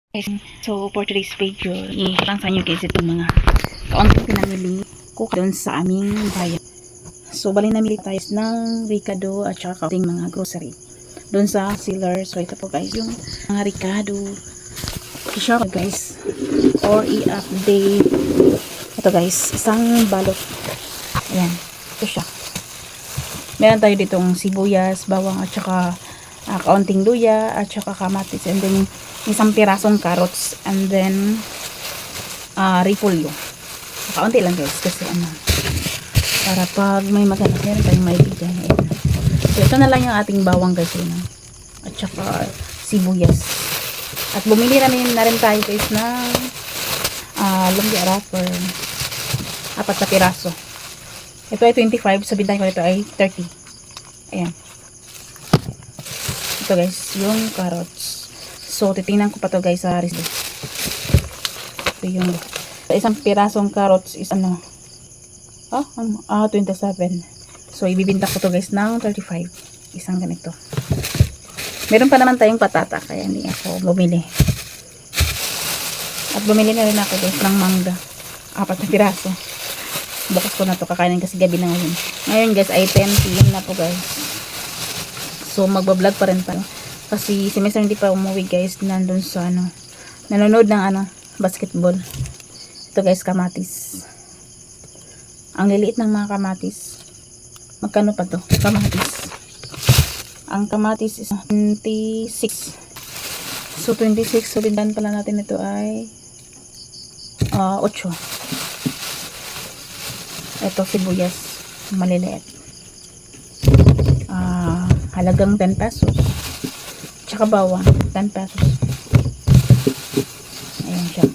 So, for today's video, i-lang sa inyo guys itong mga kaunting pinamili ko doon sa aming bayan. So, bali namili tayo ng Ricardo at saka kaunting mga grocery doon sa seller. So, ito po guys yung mga Ricardo. I-share ko guys or i-update. Ito guys, isang balot. Ayan, ito siya. Meron tayo ditong sibuyas, bawang at saka kaunting luya at saka kamatis, and then isang pirasong carrots, and then repolyo. Kaunti lang guys kasi para pag may maganda meron tayong maibigay. So ito na lang yung ating bawang guys at saka sibuyas. At bumili na rin tayo guys ng lumpia wrapper, 4 na piraso. Ito ay 25, so bintahin ko ito ay 30. Ayan. Ito guys, yung carrots. So, titingnan ko pa to guys sa recipe. Ito yung isang pirasong carrots is 27. So, ibibinta ko to guys ng 35. Isang ganito. Meron pa naman tayong patata, kaya hindi ako bumili. At bumili na rin ako guys ng mangga. 4 na piraso. Bukas ko na to, kakainin kasi gabi na ngayon. Ngayon guys ay 10 PM na po guys. So magbablog pa rin tayo. Kasi si Mr. hindi pa umuwi guys. Nandun sa nanonood ng basketball. Ito guys, kamatis. Ang liliit ng mga kamatis. Magkano pa to? Kamatis. Ang kamatis is 26. So 26. So bintahan pala natin ito ay 8. Ito sibuyas, maliliit. Halagang 10 pesos. Tsaka bawang, 10 pesos. Ayan siya.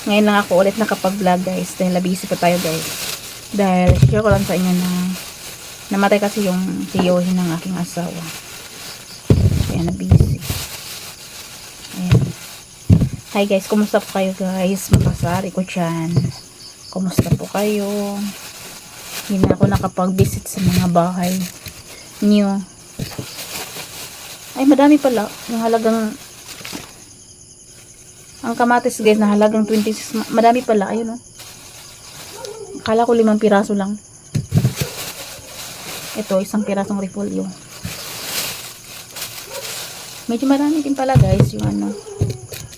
Ngayon lang ako ulit nakapag-vlog guys. Dahil busy pa tayo guys. Dahil share ko lang sa inyo na namatay kasi yung tiyohin ng aking asawa. Kaya na busy. Ayan. Hi guys, kumusta po kayo guys? Makasari ko dyan. Kumusta po kayo? Hindi na ako nakapag-visit sa mga bahay niyo. Ay, madami pala. Yung halagang ang kamatis guys na halagang 26. Madami pala. Ayun Akala ko 5 piraso lang. Ito, isang pirasong repolyo. Medyo marami din pala guys yung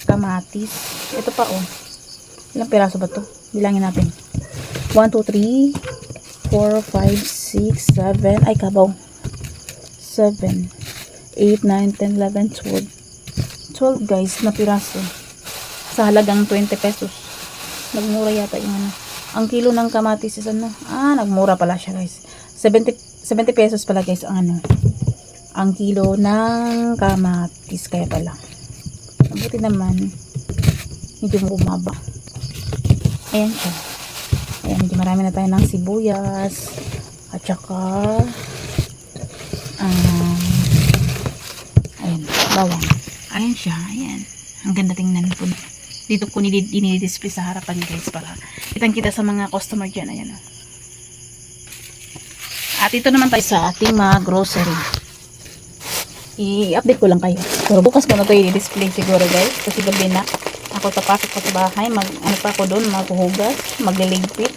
kamatis. Ito pa ilang piraso ba to? Bilangin natin. 1, 2, 3 4, 5, 6, 7 ay kabaw 7, 8, 9, 10, 11, 12 guys na piraso sa halagang 20 pesos. Nagmura yata yung ang kilo ng kamatis is nagmura pala siya guys. 70 pesos pala guys ang kilo ng kamatis, kaya pala mabuti naman medyo bumaba. Ayan siya. Ayan, medyo marami na tayo ng sibuyas at saka ayan, bawang. Ayan siya, ayan. Ang ganda tingnan po. Dito ko dinidisplay sa harapan guys para kitang kita sa mga customer dyan. Ayan. At ito naman tayo sa ating mga grocery. I-update ko lang kayo. Pero bukas ko na ito i-display siguro guys. Kasi gabi na. Ako tapasok pa sa bahay. Pa ako doon. Maghuhugas. Magliligpit.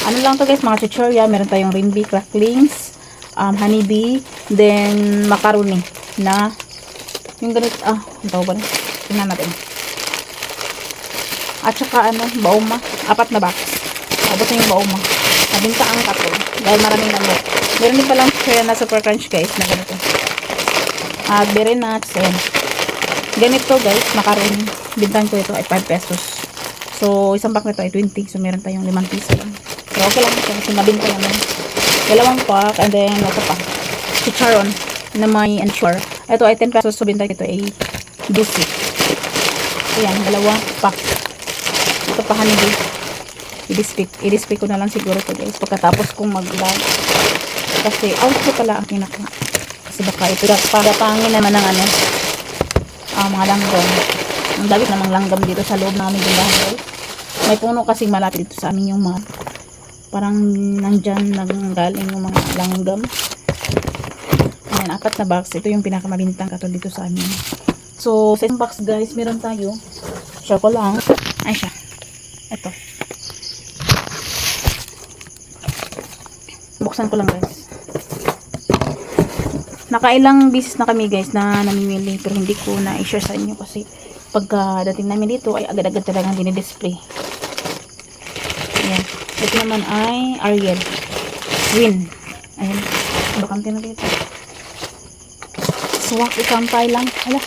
Ano lang to guys. Mga chichorya. Meron tayong rinbi, cracklings, honeybee, then macaroni na yung ganit. Ang tawag ba rin? Tingnan natin. At saka bauma. 4 na box. Tapos na yung bauma. Nabinta ang kato. Dahil maraming lamok. Meron din palang share na super crunch guys. Na ganito. At berry nuts. Ayan. Ganito guys. Macaroni. Bintahan ko ito ay 5 pesos. So, isang pack nito ay 20. So, meron tayong 5 piso lang. So, okay lang ito. Kasi mabinta naman. 2 pack. And then, ito pa. Chicharon na may ensure. Ito ay 10 pesos. So, bintahan ito ay 12. Ayan. 2 pack. Ito pa honeybee. I-display ko na lang siguro ito guys. Pagkatapos kong mag-vlog. Kasi, outro pala ang kinaka. Kasi baka ito pagkatangin naman ng mga langgam. Ang dami namang langgam dito sa loob namin yung bahay. May puno kasi malapit dito sa amin yung mga parang nandyan nanggaling yung mga langgam. Ayan, 4 na box. Ito yung pinakamabintang katulad dito sa amin. So, sa isang box guys, meron tayo. Share ko lang. Ay siya. Ito. Buksan ko lang guys. Nakailang bisis na kami guys na namimili, pero hindi ko na i-share sa inyo kasi pagka dating namin dito ay agad-agad talagang dinidisplay. Ayan. Ito naman ay Ariel Win. Ayan. Bakante na dito. Swak, isang tayo lang. Hala.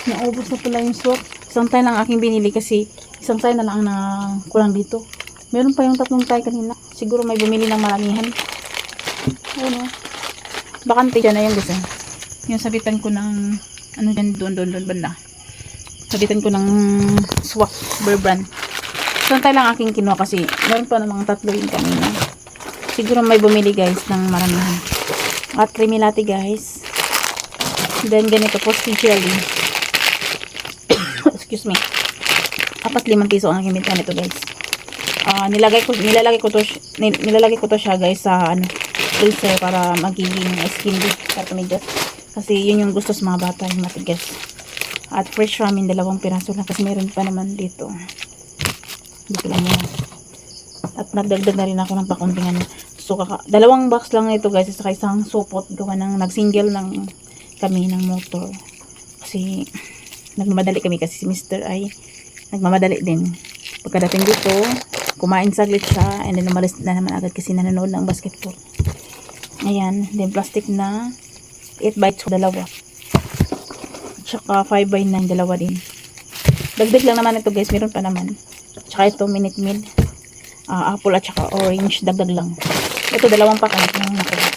Naubos na pala yung swak. Isang tayo lang aking binili kasi isang tayo na lang na kulang dito. Meron pa yung 3 tayo kanina. Siguro may bumili ng maramihan. Ayan o. Bakante dyan na yung gusto. Yung sabitan ko ng ano dyan, doon banda. Sabitan ko ng swak bear brand. Isang tayo lang aking kinuha kasi meron pa namang 3 yung kanina. Siguro may bumili guys ng maramihan. At creamy latte guys. Then ganito po specially. Excuse me. 4-5 piso ang aking binta nito guys. Nilalagay ko to siya guys sa ano, freezer para magiging skin deep cartomedyas. Kasi yun yung gusto sa mga bata, yung matigas. At fresh ramen 2 piraso lang kasi meron pa naman dito. Dito lang yan. At nagdagdag na rin ako ng pakuntingan. So, 2 box lang ito guys. Saka isang supot. Gawa ng nagsingle ng kami ng motor. Kasi nagmamadali kami kasi si Mr. ay nagmamadali din. Pagkadating dito, kumain saglit siya and then umalis na naman agad kasi nanonood ng basketball. Ayan. Then plastic na 8x2 2. Tsaka 5x9 2 din. Dagdag lang naman ito guys. Meron pa naman. Tsaka ito Minute Maid. Apple at tsaka orange. Dagdag lang. Ito 2 pack na nakuha.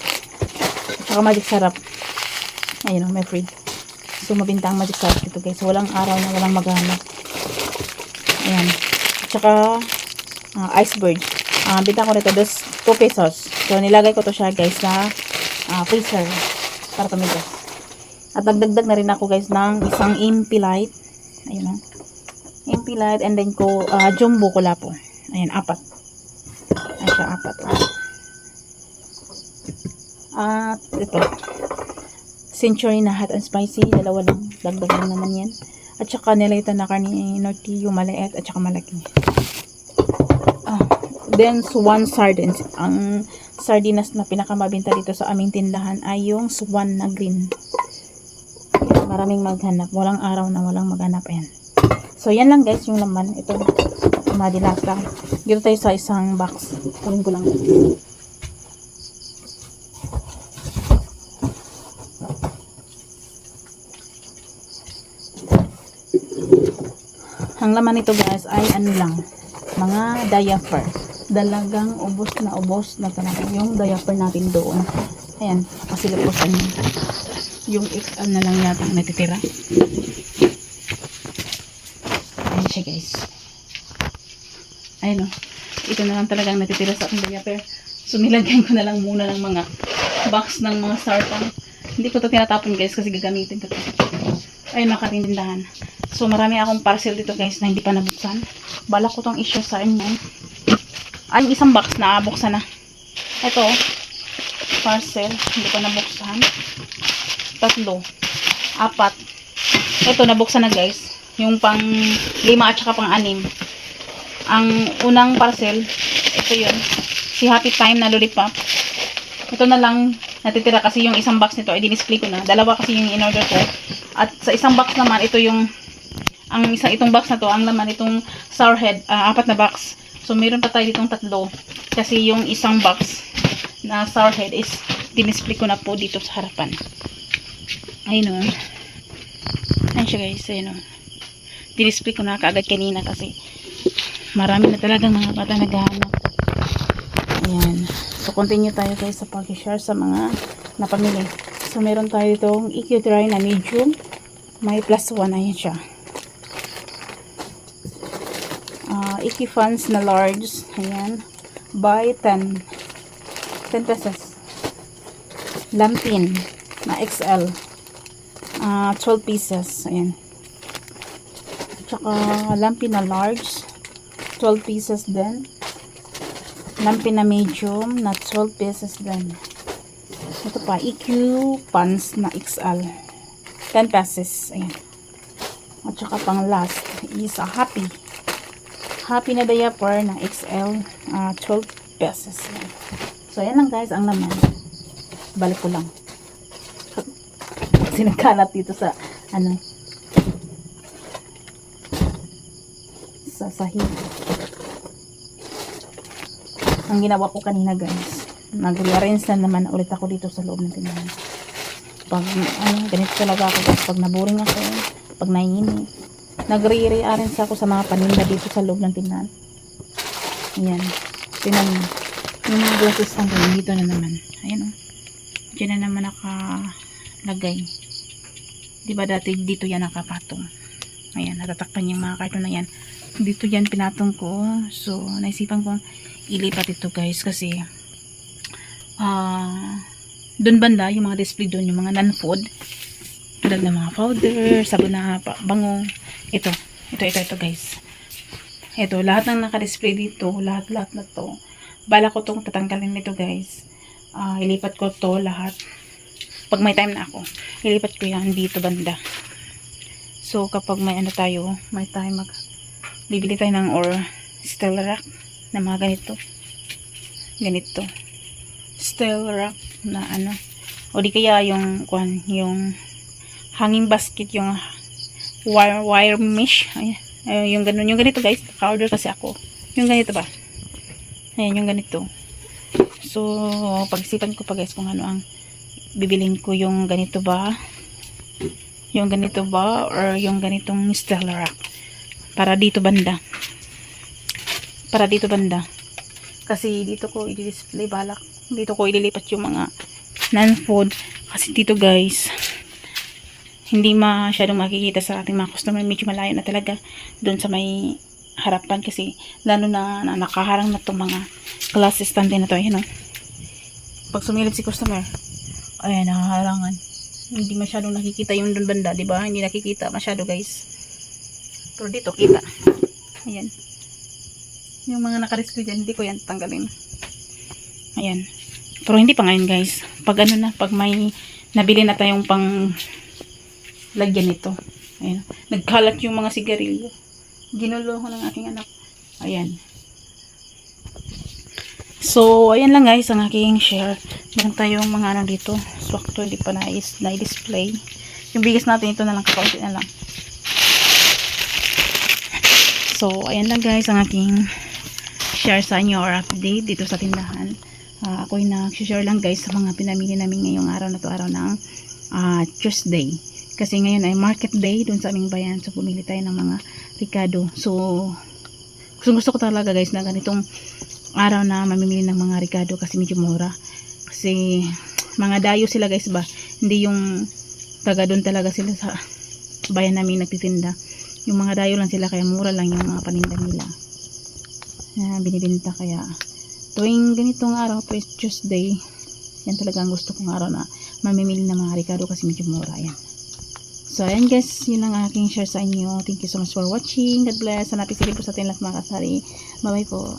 Tsaka magic syrup. Ayun o, may free. So mabinta ang magic syrup dito guys. So, walang araw na walang maghanap. Ayan. Tsaka iceberg. Binta ko nito 2 pesos. So nilagay ko to siya guys sa freezer para tumigas. At nagdagdag na rin ako guys ng isang Impilite. Ayun o. Impilite and then ko jumbo ko po. Ayan, 4. Ayan siya, 4. At ito. Century na hot and spicy. 2 lang. Dagdag lang naman yan. At saka nilita na karni Norty yung maliit at saka malaki. Then Swan sardines. Ang sardinas na pinakamabenta dito sa aming tindahan ay yung Swan na green. Maraming maghanap. Walang araw na walang maghanap. Ayan. So yan lang guys yung laman. Ito madilata. Dito tayo sa isang box. Kunin ko lang. Ang laman nito guys ay ano lang, mga diaper. Dalagang ubos na talaga yung diaper natin doon. Ayan, kasi lupusan yung ikan na lang yata ang natitira. Ayan siya guys. Ayan o, ito na lang talagang natitira sa aking diaper. So nilagyan ko na lang muna ng mga box ng mga sartang. Hindi ko ito tinatapon guys kasi gagamitin ko ito. Ayun, makatindahan. So, marami akong parcel dito guys na hindi pa nabuksan. Balak ko tong i-share sa inyo. Ay, isang box na buksan na. Ito, parcel, hindi pa nabuksan. 3, 4. Ito, nabuksan na guys. Yung pang 5 at saka pang 6. Ang unang parcel, ito yun. Si Happy Time na lollipop. Ito na lang natitira kasi yung isang box nito ay dinisplay ko na. 2 kasi yung in-order ko. At sa isang box naman, ito yung itong box na to, ang laman itong sour head, 4 na box. So, meron pa tayo ditong 3. Kasi yung isang box na sour head is dinisplay ko na po dito sa harapan. Ayun o. Ayun siya guys. Ayun o. Dinisplay ko na kaagad kanina kasi marami na talagang mga bata naghahanap. Ayan. So, continue tayo guys sa pag-share sa mga napamili. So, meron tayo itong EQ3 na medium. May +1. Ayan siya. Equifans na large. Ayan. Buy 10. 10 pesos. Lampin na XL. 12 pieces. Ayan. Tsaka lampin na large. 12 pieces din. Lampin na medium na 12 pieces din. Ito pa, EQ pants na XL. 10 pesos. Ayan. At saka pang last is a Happy. Happy na diaper na XL. 12 pesos. Ayan. So, ayan lang guys ang laman. Balik ko lang. Kasi nagkalat dito sa sa sahig. Ang ginawa ko kanina guys, nag-rearrange na naman ulit ako dito sa loob ng tindahan. Pag ganito talaga ako guys, pag naboring ako, pag naiinit, nag-rearrange ako sa mga paninda dito sa loob ng tindahan. Ayan, tinan mo yung mga glasses ang dito na naman. Ayan o, dyan na naman nakalagay. Diba dati dito yan nakapatong. Ayan, natatakpan yung mga karton na yan. Dito yan pinatong ko. So, naisipan kong ilipat ito guys kasi doon banda yung mga display doon, yung mga non-food tulad ng mga powder, sabon na bango. Ito guys. Ito, lahat ng naka-display dito, lahat na to. Bala ko tong tatanggalin nito guys. Ilipat ko to lahat. Pag may time na ako, ilipat ko yan dito banda. So, kapag may may time bibili tayo ng steel rack na mga ganito steel rack na o di kaya yung hanging basket, yung wire mesh. Yung ganito guys, ka-order kasi ako yung ganito ba. Ayan, yung ganito. So, pag-isipan ko pa guys kung ano ang bibilin ko, yung ganito ba or yung ganitong steel rack para dito banda kasi dito ko i-display, balak dito ko ililipat yung mga non-food kasi dito guys hindi masyadong makikita sa ating mga customer, medyo malayo na talaga doon sa may harapan kasi lalo na nakaharang na itong mga glass stand na to. Ayan o, pag sumilip si customer, ayan, nakaharangan, hindi masyadong nakikita yung doon banda, diba? Hindi nakikita masyado guys, pero dito kita. Ayan, yung mga naka-display dyan, hindi ko yan tanggalin. Ayan, pero hindi pa ngayon guys, pag pag may nabili na tayong pang lagyan nito. Ayan, nagkalat yung mga sigarilyo, ginulo ko ng aking anak. Ayan, so ayan lang guys ang aking share. Meron tayong mga dito, swakto, hindi pa na-display. Yung bigas natin, ito na lang, kakaunti na lang. So ayan lang guys ang aking share sa inyo or update dito sa tindahan. Ako yung nag-share lang guys sa mga pinamili namin ngayong araw na to, araw ng Tuesday. Kasi ngayon ay market day dun sa aming bayan. So pumili tayo ng mga Ricardo. So gusto ko talaga guys na ganitong araw na mamimili ng mga Ricardo kasi medyo mura. Kasi mga dayo sila guys ba. Hindi yung taga doon talaga sila sa bayan namin nagtitinda. Yung mga dayo lang sila kaya mura lang yung mga paninda nila na binibenta. Kaya tuwing ganitong araw, Tuesday, yan talaga ang gusto kong araw na mamimili ng mga Ricardo kasi medyo mura yan. So ayan guys, yun ang aking share sa inyo. Thank you so much for watching. God bless. Hanapin sila po sa atin lahat mga kasari. Bye bye po.